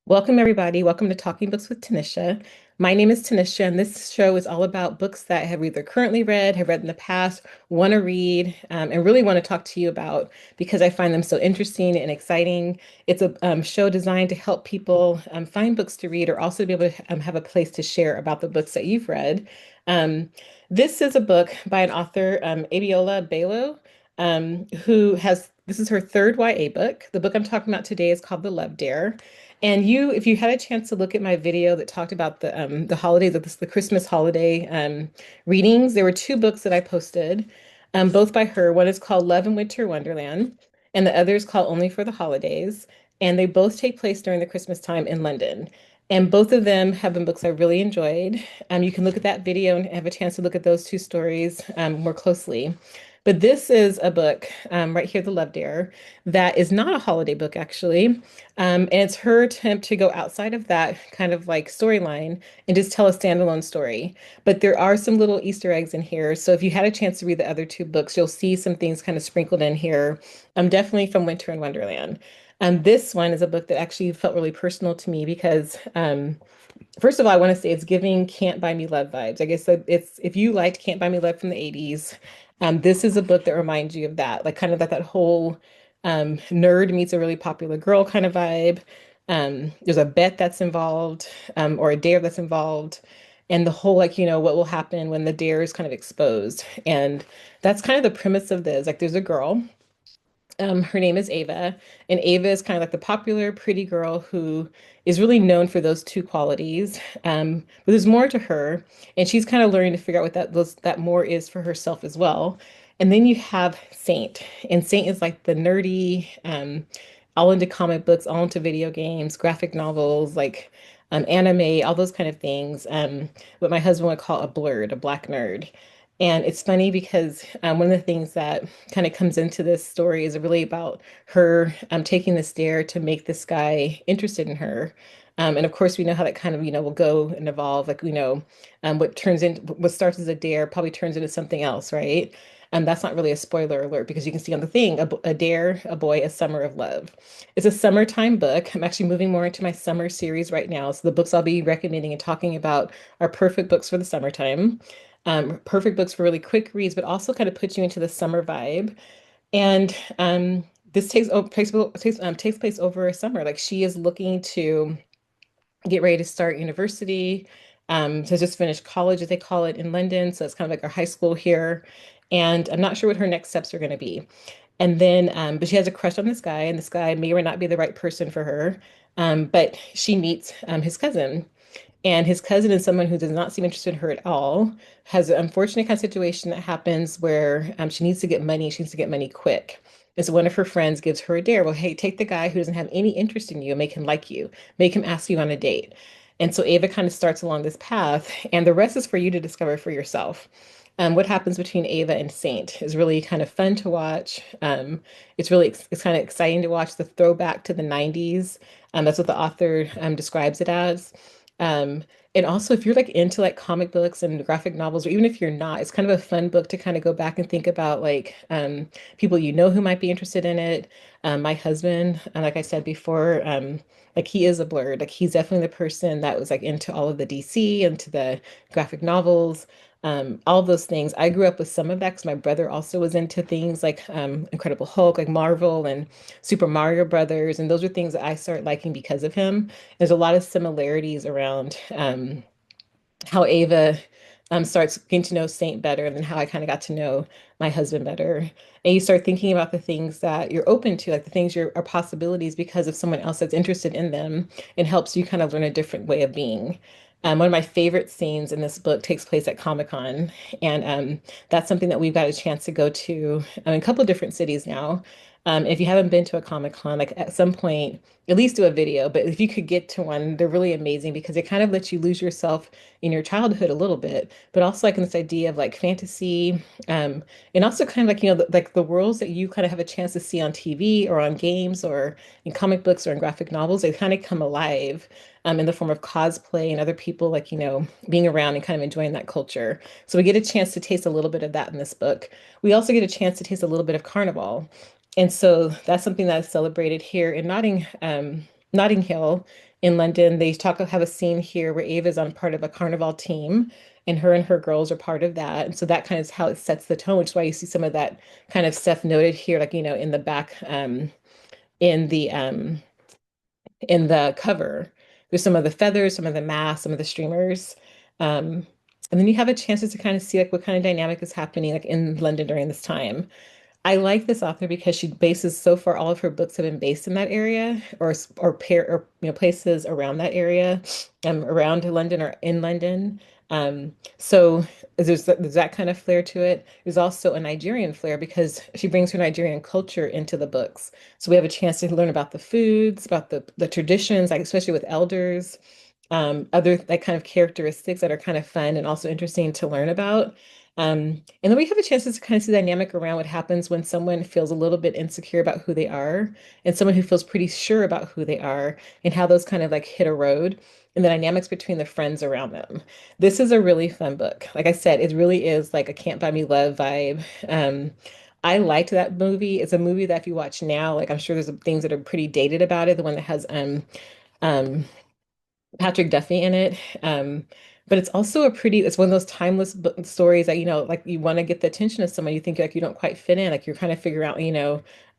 Welcome, everybody. Welcome to Talking Books with Tanisha. My name is Tanisha, and this show is all about books that I have either currently read, have read in the past, want to read, and really want to talk to you about because I find them so interesting and exciting. It's a show designed to help people find books to read or also to be able to have a place to share about the books that you've read. Um, this is a book by an author, Abiola Bello, this is her third YA book. The book I'm talking about today is called The Love Dare. And if you had a chance to look at my video that talked about the holidays, the Christmas holiday readings, there were two books that I posted, both by her. One is called Love and Winter Wonderland, and the other is called Only for the Holidays. And they both take place during the Christmas time in London. And both of them have been books I really enjoyed. You can look at that video and have a chance to look at those two stories more closely. But this is a book right here, The Love Dare, that is not a holiday book, actually. And it's her attempt to go outside of that kind of like storyline and just tell a standalone story. But there are some little Easter eggs in here. So if you had a chance to read the other two books, you'll see some things kind of sprinkled in here. Definitely from Winter in Wonderland. This one is a book that actually felt really personal to me because first of all, I want to say it's giving Can't Buy Me Love vibes. I guess that it's if you liked Can't Buy Me Love from the 80s, this is a book that reminds you of that, like kind of that whole nerd meets a really popular girl kind of vibe. There's a bet that's involved, or a dare that's involved, and the whole like, what will happen when the dare is kind of exposed. And that's kind of the premise of this. Like there's a girl. Her name is Eva, and Eva is kind of like the popular pretty girl who is really known for those two qualities. But there's more to her, and she's kind of learning to figure out what that more is for herself as well. And then you have Saint, and Saint is like the nerdy, all into comic books, all into video games, graphic novels, like anime, all those kind of things. What my husband would call a blurred, a black nerd. And it's funny because one of the things that kind of comes into this story is really about her taking this dare to make this guy interested in her. And of course, we know how that kind of, will go and evolve. Like, what starts as a dare probably turns into something else, right? That's not really a spoiler alert because you can see on the thing, a dare, a boy, a summer of love. It's a summertime book. I'm actually moving more into my summer series right now. So the books I'll be recommending and talking about are perfect books for the summertime, perfect books for really quick reads, but also kind of put you into the summer vibe. And this takes place over a summer. Like she is looking to get ready to start university. So just finished college, as they call it in London. So it's kind of like our high school here. And I'm not sure what her next steps are going to be. And then, but she has a crush on this guy, and this guy may or not be the right person for her. But she meets his cousin. And his cousin is someone who does not seem interested in her at all, has an unfortunate kind of situation that happens where she needs to get money. She needs to get money quick. And so one of her friends gives her a dare. Well, hey, take the guy who doesn't have any interest in you and make him like you, make him ask you on a date. And so Ava kind of starts along this path, and the rest is for you to discover for yourself. What happens between Ava and Saint is really kind of fun to watch. It's kind of exciting to watch the throwback to the 90s. That's what the author describes it as. Um, and also, if you're like into like comic books and graphic novels, or even if you're not, it's kind of a fun book to kind of go back and think about like people who might be interested in it. My husband, and like I said before, like he is a blurred. Like he's definitely the person that was like into all of the DC, into the graphic novels, all of those things. I grew up with some of that because my brother also was into things like Incredible Hulk, like Marvel and Super Mario Brothers, and those are things that I started liking because of him. There's a lot of similarities around how Ava starts getting to know Saint better than how I kind of got to know my husband better. And you start thinking about the things that you're open to, like the things are possibilities because of someone else that's interested in them and helps you kind of learn a different way of being. One of my favorite scenes in this book takes place at Comic-Con, and that's something that we've got a chance to go to in a couple of different cities now. If you haven't been to a Comic-Con, like at some point, at least do a video, but if you could get to one, they're really amazing because they kind of let you lose yourself in your childhood a little bit, but also like in this idea of like fantasy, and also kind of like, like the worlds that you kind of have a chance to see on TV or on games or in comic books or in graphic novels, they kind of come alive in the form of cosplay and other people like, being around and kind of enjoying that culture. So we get a chance to taste a little bit of that in this book. We also get a chance to taste a little bit of Carnival. And so that's something that is celebrated here in Notting. Notting Hill in London. They talk have a scene here where Ava's on part of a carnival team, and her girls are part of that. And so that kind of is how it sets the tone, which is why you see some of that kind of stuff noted here, like in the back, in the um, in the cover. There's some of the feathers, some of the masks, some of the streamers. Um, and then you have a chance to kind of see like what kind of dynamic is happening like in London during this time. I like this author because she bases so far all of her books have been based in that area or pair or places around that area, around London or in London. So there's that kind of flair to it. There's also a Nigerian flair because she brings her Nigerian culture into the books. So we have a chance to learn about the foods, about the traditions, like especially with elders, other like kind of characteristics that are kind of fun and also interesting to learn about. And then we have a chance to kind of see the dynamic around what happens when someone feels a little bit insecure about who they are and someone who feels pretty sure about who they are and how those kind of like hit a road and the dynamics between the friends around them. This is a really fun book. Like I said, it really is like a Can't Buy Me Love vibe. I liked that movie. It's a movie that if you watch now, like I'm sure there's things that are pretty dated about it. The one that has um Patrick Duffy in it. But it's also it's one of those timeless stories that, like you want to get the attention of someone. You think like you don't quite fit in, like you're kind of figure out,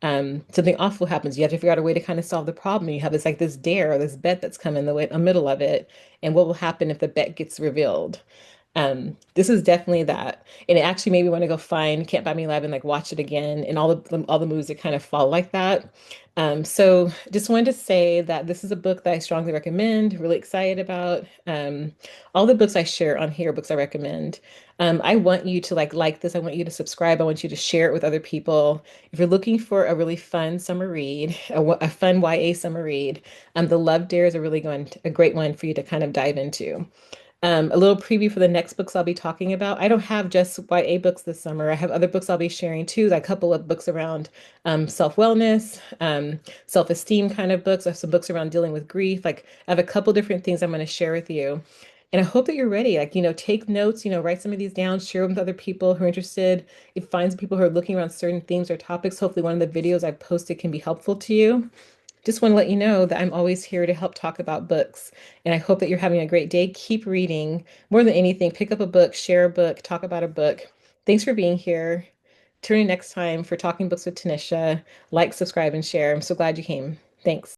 something awful happens. You have to figure out a way to kind of solve the problem. You have this dare or this bet that's come in the middle of it. And what will happen if the bet gets revealed? This is definitely that. And it actually made me want to go find Can't Buy Me Love and like watch it again and all the movies that kind of fall like that. So just wanted to say that this is a book that I strongly recommend, really excited about. All the books I share on here, are books I recommend. I want you to like this. I want you to subscribe. I want you to share it with other people. If you're looking for a really fun summer read, a fun YA summer read, The Love Dare is a great one for you to kind of dive into. A little preview for the next books I'll be talking about. I don't have just YA books this summer. I have other books I'll be sharing too, like a couple of books around self-wellness, self-esteem kind of books. I have some books around dealing with grief. Like I have a couple different things I'm going to share with you. And I hope that you're ready. Like, take notes, write some of these down, share them with other people who are interested. If you find some people who are looking around certain themes or topics, hopefully one of the videos I've posted can be helpful to you. Just want to let you know that I'm always here to help talk about books. And I hope that you're having a great day. Keep reading. More than anything, pick up a book, share a book, talk about a book. Thanks for being here. Tune in next time for Talking Books with Tanisha. Like, subscribe, and share. I'm so glad you came. Thanks.